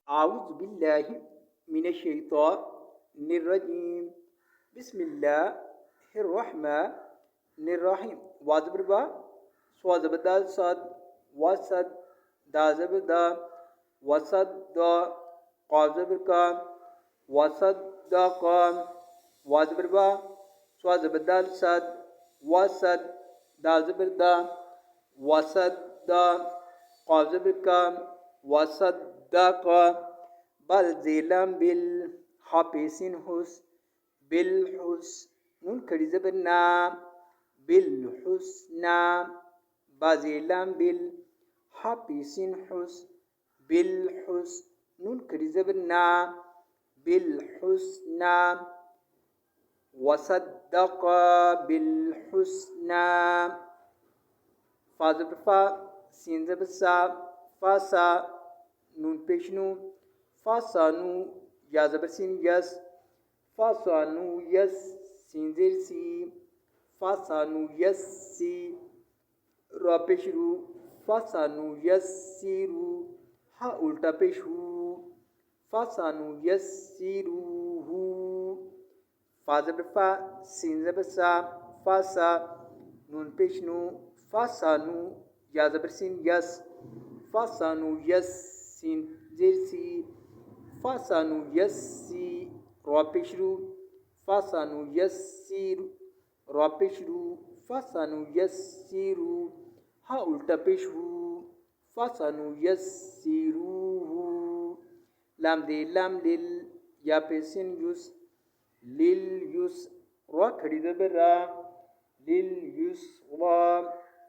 आउज़ु बिल्लाहि मिनश्शैतानिर्रजीम बिस्मिल्लाहिर्रहमानिर्रहीम वाज़बिरबा स्वाज़बदाल सद वसद दाज़बदा वसद क़ाज़बिरका वसद्दक़ा वाज़बिरबा स्वाज़बदाल सद वसद दाज़बदा वसद क़ाज़बिरका वसद्दक़ा बल ज़ेलम बिल हाफिसिन हुस बिल हुस नून खड़ी ज़बर ना बिल हुस्ना बाज़ेलम बिल हाफिसिन हुस बिल हुस नून खड़ी ज़बर ना बिल हुस्ना वसद्दक़ा बिल हुस्ना फा ज़बर फा सीन ज़बर सा फासा नून पेशनू फासानू या ज़बर सीन यस फासानू यस सीन ज़ेर सी फासानू यस सी रा पेशरू फासानू यस सीरू हा उल्टा पेशू फासानू यस सीरू हू फा ज़बर फा सीन ज़बर सा फासा नून पेशनू फासानू या ज़बर सीन यस फासानू यस सीन ज़ेर सी फासानू यस सी रा पेशरू फासानू यस सीरू रा पेशरू फासानू यस सीरू हा उल्टा पेशू फासानू यस सीरू लाम दे लाम लिल या पेशिन युस लिल युस रा खड़ी ज़बर रा लिल युस रा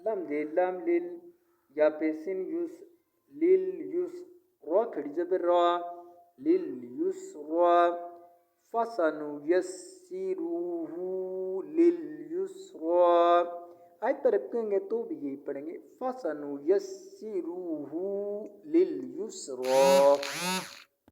लाम दे लाम लिल या पेशिन युस लिल युस रा खड़ी ज़बर रा लिल युस रा फासानू यस्सिरूहू लिल युस रा। आयत पर रखेंगे तो भी यही पढ़ेंगे फासानू यस्सिरूहू लिल युस रा।